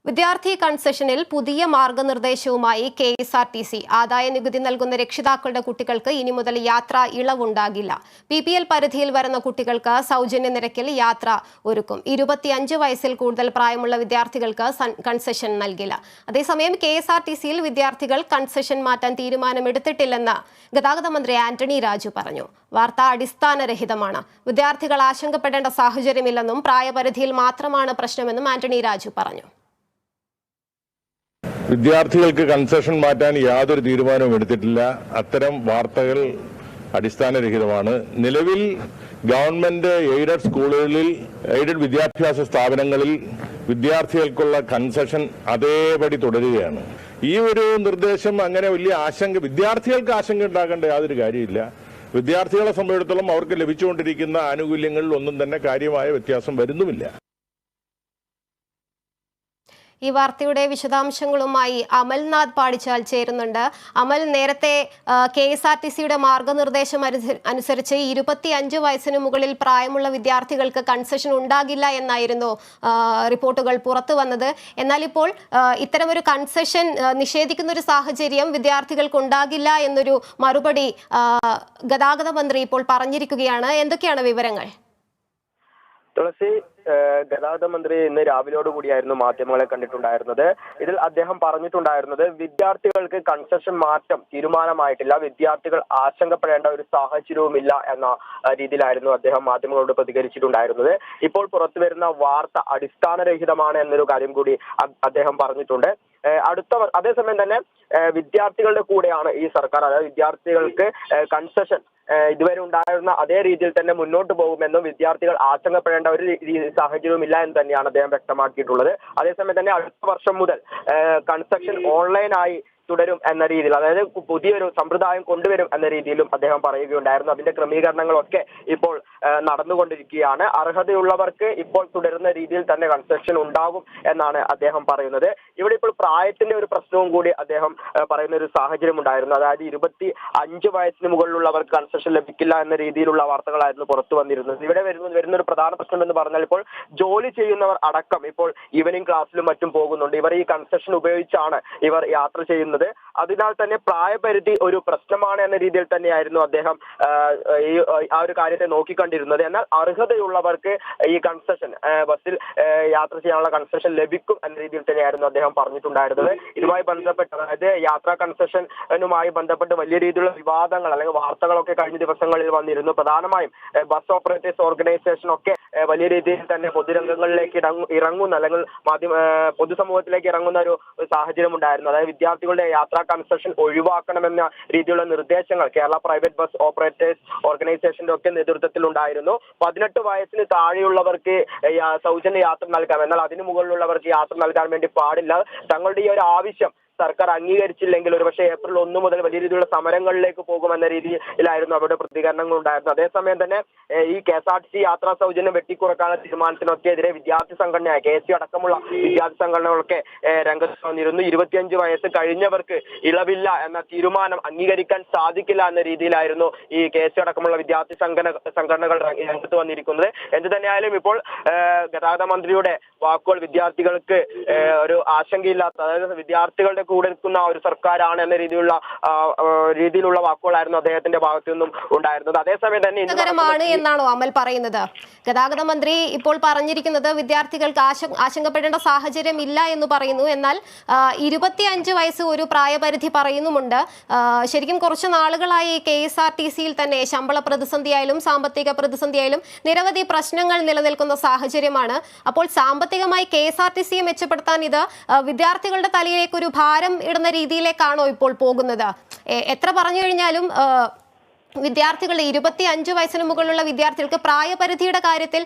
വിദ്യാർത്ഥി കൺസെഷനിൽ പുതിയ മാർഗനിർദ്ദേശവുമായി KSRTC. ആദായ നികുതി നൽകുന്ന രക്ഷിതാക്കളുടെ കുട്ടികൾക്ക് ഇനി മുതൽ യാത്രാ ഇളവുണ്ടാകില്ല. PPL പരിധിയിൽ വരുന്ന കുട്ടികൾക്ക് സൗജന്യ നിരക്കിൽ യാത്ര ഒരുക്കും. 25 വയസ്സിൽ കൂടുതൽ പ്രായമുള്ള വിദ്യാർത്ഥികൾക്ക് കൺസെഷൻ നൽകില്ല. അതേസമയം KSRTCയിൽ വിദ്യാർത്ഥികൾ കൺസെഷൻ മാറ്റാൻ തീരുമാനമെടുത്തിട്ടില്ലെന്ന് ഗതാഗത മന്ത്രി ആന്റണി രാജു പറഞ്ഞു. വാർത്ത അടിസ്ഥാനരഹിതമാണ്. വിദ്യാർത്ഥികൾ ആശങ്കപ്പെടേണ്ട സാഹചര്യമില്ലെന്നും പ്രായപരിധിയിൽ മാത്രമാണ് പ്രശ്നമെന്നും ആന്റണി രാജു പറഞ്ഞു. വിദ്യാർത്ഥികൾക്ക് കൺസെഷൻ മാറ്റാൻ യാതൊരു തീരുമാനവും എടുത്തിട്ടില്ല. അത്തരം വാർത്തകൾ അടിസ്ഥാനരഹിതമാണ്. നിലവിൽ ഗവൺമെന്റ് എയ്ഡഡ് സ്കൂളുകളിൽ, എയ്ഡഡ് വിദ്യാഭ്യാസ സ്ഥാപനങ്ങളിൽ വിദ്യാർത്ഥികൾക്കുള്ള കൺസെഷൻ അതേപടി തുടരുകയാണ്. ഈ ഒരു നിർദ്ദേശം അങ്ങനെ വലിയ വിദ്യാർത്ഥികൾക്ക് ആശങ്ക ഉണ്ടാകേണ്ട യാതൊരു കാര്യമില്ല. വിദ്യാർത്ഥികളെ സംബന്ധിച്ചിടത്തോളം അവർക്ക് ലഭിച്ചുകൊണ്ടിരിക്കുന്ന ആനുകൂല്യങ്ങളിൽ ഒന്നും തന്നെ കാര്യമായ വ്യത്യാസം വരുന്നുമില്ല. ഈ വാർത്തയുടെ വിശദാംശങ്ങളുമായി അമൽനാഥ് പാടിച്ചാൽ ചേരുന്നുണ്ട്. അമൽ, നേരത്തെ KSRTCയുടെ മാർഗനിർദ്ദേശം അനുസരിച്ച് 25 വയസ്സിന് മുകളിൽ പ്രായമുള്ള വിദ്യാർത്ഥികൾക്ക് കൺസെഷൻ ഉണ്ടാകില്ല എന്നായിരുന്നു റിപ്പോർട്ടുകൾ പുറത്തു വന്നത്. എന്നാൽ ഇപ്പോൾ ഇത്തരമൊരു കൺസെഷൻ നിഷേധിക്കുന്ന ഒരു സാഹചര്യം വിദ്യാർത്ഥികൾക്ക് ഉണ്ടാകില്ല എന്നൊരു മറുപടി ഗതാഗത മന്ത്രി ഇപ്പോൾ പറഞ്ഞിരിക്കുകയാണ്. എന്തൊക്കെയാണ് വിവരങ്ങൾ? തുളസി, ഗതാഗത മന്ത്രി ഇന്ന് രാവിലോടുകൂടിയായിരുന്നു മാധ്യമങ്ങളെ കണ്ടിട്ടുണ്ടായിരുന്നത്. ഇതിൽ അദ്ദേഹം പറഞ്ഞിട്ടുണ്ടായിരുന്നത് വിദ്യാർത്ഥികൾക്ക് കൺസെഷൻ മാറ്റം തീരുമാനമായിട്ടില്ല, വിദ്യാർത്ഥികൾ ആശങ്കപ്പെടേണ്ട ഒരു സാഹചര്യവുമില്ല എന്ന രീതിയിലായിരുന്നു അദ്ദേഹം മാധ്യമങ്ങളോട് പ്രതികരിച്ചിട്ടുണ്ടായിരുന്നത്. ഇപ്പോൾ പുറത്തു വരുന്ന വാർത്ത അടിസ്ഥാനരഹിതമാണ് എന്നൊരു കാര്യം കൂടി അദ്ദേഹം പറഞ്ഞിട്ടുണ്ട്. അതേസമയം തന്നെ വിദ്യാർത്ഥികളുടെ കൂടെയാണ് ഈ സർക്കാർ. അതായത് വിദ്യാർത്ഥികൾക്ക് കൺസെഷൻ ഇതുവരെ ഉണ്ടായിരുന്ന അതേ രീതിയിൽ തന്നെ മുന്നോട്ട് പോകുമെന്നും വിദ്യാർത്ഥികൾ ആശങ്കപ്പെടേണ്ട ഒരു സാഹചര്യവുമില്ല എന്ന് തന്നെയാണ് അദ്ദേഹം വ്യക്തമാക്കിയിട്ടുള്ളത്. അതേസമയം തന്നെ അടുത്ത വർഷം മുതൽ കൺസെഷൻ ഓൺലൈനായി തുടരും എന്ന രീതിയിൽ, അതായത് പുതിയൊരു സമ്പ്രദായം കൊണ്ടുവരും എന്ന രീതിയിലും അദ്ദേഹം പറയുകയുണ്ടായിരുന്നു. അതിന്റെ ക്രമീകരണങ്ങളൊക്കെ ഇപ്പോൾ നടന്നുകൊണ്ടിരിക്കുകയാണ്. അർഹതയുള്ളവർക്ക് ഇപ്പോൾ തുടരുന്ന രീതിയിൽ തന്നെ കൺസെഷൻ ഉണ്ടാകും എന്നാണ് അദ്ദേഹം പറയുന്നത്. ഇവിടെ ഇപ്പോൾ പ്രായത്തിന്റെ ഒരു പ്രശ്നവും കൂടി അദ്ദേഹം പറയുന്ന ഒരു സാഹചര്യം ഉണ്ടായിരുന്നു. അതായത് 25 വയസ്സിന് മുകളിലുള്ളവർക്ക് കൺസെഷൻ ലഭിക്കില്ല എന്ന രീതിയിലുള്ള വാർത്തകളായിരുന്നു പുറത്തു വന്നിരുന്നത്. ഇവിടെ വരുന്ന ഒരു പ്രധാന പ്രശ്നം എന്ന് പറഞ്ഞാൽ ഇപ്പോൾ ജോലി ചെയ്യുന്നവർ അടക്കം ഇപ്പോൾ ഈവനിങ് ക്ലാസ്സിലും മറ്റും പോകുന്നുണ്ട്. ഇവർ ഈ കൺസെഷൻ ഉപയോഗിച്ചാണ് ഇവർ യാത്ര ചെയ്യുന്നത്. അതിനാൽ തന്നെ പ്രായപരിധി ഒരു പ്രശ്നമാണ് എന്ന രീതിയിൽ തന്നെയായിരുന്നു അദ്ദേഹം ആ ഒരു കാര്യത്തെ നോക്കിക്കണ്ടിരുന്നത്. എന്നാൽ അർഹതയുള്ളവർക്ക് ഈ കൺസെഷൻ, ബസ്സിൽ യാത്ര ചെയ്യാനുള്ള കൺസെഷൻ ലഭിക്കും എന്ന രീതിയിൽ തന്നെയായിരുന്നു അദ്ദേഹം പറഞ്ഞിട്ടുണ്ടായിരുന്നത്. ഇതുമായി ബന്ധപ്പെട്ട്, അതായത് യാത്രാ കൺസെഷനുമായി ബന്ധപ്പെട്ട് വലിയ രീതിയിലുള്ള വിവാദങ്ങൾ അല്ലെങ്കിൽ വാർത്തകളൊക്കെ കഴിഞ്ഞ ദിവസങ്ങളിൽ വന്നിരുന്നു. പ്രധാനമായും ബസ് ഓപ്പറേറ്റേഴ്സ് ഓർഗനൈസേഷൻ ഒക്കെ വലിയ രീതിയിൽ തന്നെ പൊതുരംഗങ്ങളിലേക്ക് ഇറങ്ങുന്ന അല്ലെങ്കിൽ പൊതുസമൂഹത്തിലേക്ക് ഇറങ്ങുന്ന ഒരു സാഹചര്യം ഉണ്ടായിരുന്നു. അതായത് വിദ്യാർത്ഥികളുടെ യാത്രാ കൺസെഷൻ ഒഴിവാക്കണമെന്ന രീതിയിലുള്ള നിർദ്ദേശങ്ങൾ കേരള പ്രൈവറ്റ് ബസ് ഓപ്പറേറ്റേഴ്സ് ഓർഗനൈസേഷന്റെ ഒക്കെ നേതൃത്വത്തിൽ ഉണ്ടായിരുന്നു. 18 വയസ്സിന് താഴെയുള്ളവർക്ക് സൗജന്യ യാത്ര നൽകാം, എന്നാൽ അതിനു മുകളിലുള്ളവർക്ക് യാത്ര നൽകാൻ വേണ്ടി പാടില്ല. തങ്ങളുടെ ഈ ഒരു ആവശ്യം സർക്കാർ അംഗീകരിച്ചില്ലെങ്കിൽ ഒരുപക്ഷെ ഏപ്രിൽ 1 മുതൽ വലിയ രീതിയിലുള്ള സമരങ്ങളിലേക്ക് പോകുമെന്ന രീതിയിലായിരുന്നു അവരുടെ പ്രതികരണങ്ങൾ ഉണ്ടായിരുന്നത്. അതേസമയം തന്നെ ഈ KSRTC യാത്രാ സൗജന്യം വെട്ടിക്കുറക്കാനുള്ള തീരുമാനത്തിനൊക്കെ എതിരെ വിദ്യാർത്ഥി സംഘടനയായ KSU അടക്കമുള്ള വിദ്യാർത്ഥി സംഘടനകളൊക്കെ രംഗത്ത് വന്നിരുന്നു. 25 വയസ്സ് കഴിഞ്ഞവർക്ക് ഇളവില്ല എന്ന തീരുമാനം അംഗീകരിക്കാൻ സാധിക്കില്ല എന്ന രീതിയിലായിരുന്നു ഈ KSU അടക്കമുള്ള വിദ്യാർത്ഥി സംഘടനകൾ രംഗത്ത് വന്നിരിക്കുന്നത്. എന്ത് തന്നെയായാലും ഇപ്പോൾ ഗതാഗത മന്ത്രിയുടെ വാക്കുകൾ വിദ്യാർത്ഥികൾക്ക് ഒരു ആശങ്കയില്ലാത്ത, അതായത് വിദ്യാർത്ഥികളുടെ കൂടെ നിൽക്കുന്ന ഒരു സർക്കാരാണ് എന്ന രീതിയിലുള്ള വാക്കുകളായിരുന്നു അദ്ദേഹത്തിന്റെ ഭാഗത്തു നിന്നും ഉണ്ടായിരുന്നത്. അതേസമയം തന്നെ എന്നാണോ അമൽ പറയുന്നത്? ഗതാഗത മന്ത്രി ഇപ്പോൾ പറഞ്ഞിരിക്കുന്നത് വിദ്യാർത്ഥികൾക്ക് ആശങ്കപ്പെടേണ്ട സാഹചര്യം ഇല്ല എന്ന് പറയുന്നു. എന്നാൽ 25 വയസ്സ് ഒരു പ്രായപരിധി പറയുന്നുമുണ്ട്. ശരിക്കും കുറച്ച് നാളുകളായി KSRTCയിൽ തന്നെ ശമ്പള പ്രതിസന്ധിയായാലും സാമ്പത്തിക പ്രതിസന്ധിയായാലും നിരവധി പ്രശ്നങ്ങൾ നിലനിൽക്കുന്ന സാഹചര്യമാണ്. അപ്പോൾ സാമ്പത്തികമായി KSRTCയെ മെച്ചപ്പെടുത്താൻ ഇത് വിദ്യാർത്ഥികളുടെ തലയിലേക്ക് ഒരു ഭാരം ഇടുന്ന രീതിയിലേക്കാണോ ഇപ്പോൾ പോകുന്നത്? എത്ര പറഞ്ഞു കഴിഞ്ഞാലും വിദ്യാർത്ഥികളുടെ 25 വയസ്സിന് മുകളിലുള്ള വിദ്യാർത്ഥികൾക്ക് പ്രായപരിധിയുടെ കാര്യത്തിൽ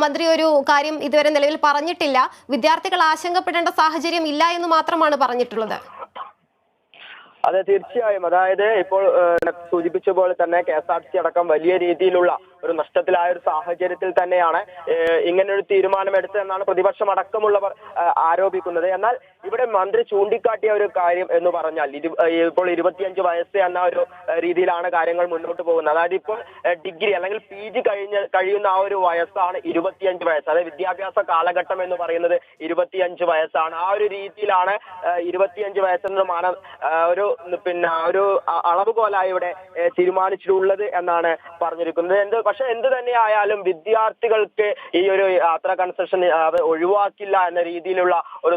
മന്ത്രി ഒരു കാര്യം ഇതുവരെ നിലവിൽ പറഞ്ഞിട്ടില്ല. വിദ്യാർത്ഥികൾ ആശങ്കപ്പെടേണ്ട സാഹചര്യം ഇല്ല എന്ന് മാത്രമാണ് പറഞ്ഞിട്ടുള്ളത്. അതെ, തീർച്ചയായും. അതായത് ഇപ്പോൾ സൂചിപ്പിച്ച പോലെ തന്നെ KSRTC അടക്കം വലിയ രീതിയിലുള്ള ഒരു നഷ്ടത്തിലായ ഒരു സാഹചര്യത്തിൽ തന്നെയാണ് ഇങ്ങനൊരു തീരുമാനമെടുത്തതെന്നാണ് പ്രതിപക്ഷം അടക്കമുള്ളവർ ആരോപിക്കുന്നത്. എന്നാൽ ഇവിടെ മന്ത്രി ചൂണ്ടിക്കാട്ടിയ ഒരു കാര്യം എന്ന് പറഞ്ഞാൽ ഇപ്പോൾ 25 വയസ്സ് എന്ന ഒരു രീതിയിലാണ് കാര്യങ്ങൾ മുന്നോട്ട് പോകുന്നത്. അതായത് ഇപ്പോൾ ഡിഗ്രി അല്ലെങ്കിൽ PG കഴിയുന്ന ആ ഒരു വയസ്സാണ് 25 വയസ്സ്. അതായത് വിദ്യാഭ്യാസ കാലഘട്ടം എന്ന് പറയുന്നത് 25 വയസ്സാണ്. ആ ഒരു രീതിയിലാണ് 25 വയസ്സെന്ന ഒരു അളവുകോലായി ഇവിടെ തീരുമാനിച്ചിട്ടുള്ളത് എന്നാണ് പറഞ്ഞിരിക്കുന്നത്. പക്ഷെ എന്ത് തന്നെയായാലും വിദ്യാർത്ഥികൾക്ക് ഈ ഒരു യാത്രാ കൺസെഷൻ ഒഴിവാക്കില്ല എന്ന രീതിയിലുള്ള ഒരു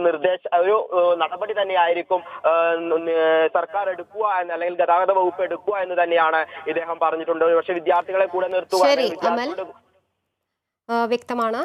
നടപടി തന്നെയായിരിക്കും സർക്കാർ എടുക്കുക അല്ലെങ്കിൽ ഗതാഗത വകുപ്പ് എടുക്കുക എന്ന് തന്നെയാണ് ഇദ്ദേഹം പറഞ്ഞിട്ടുണ്ട്. പക്ഷെ വിദ്യാർത്ഥികളെ കൂടെ നിർത്തുക വ്യക്തമാണ്.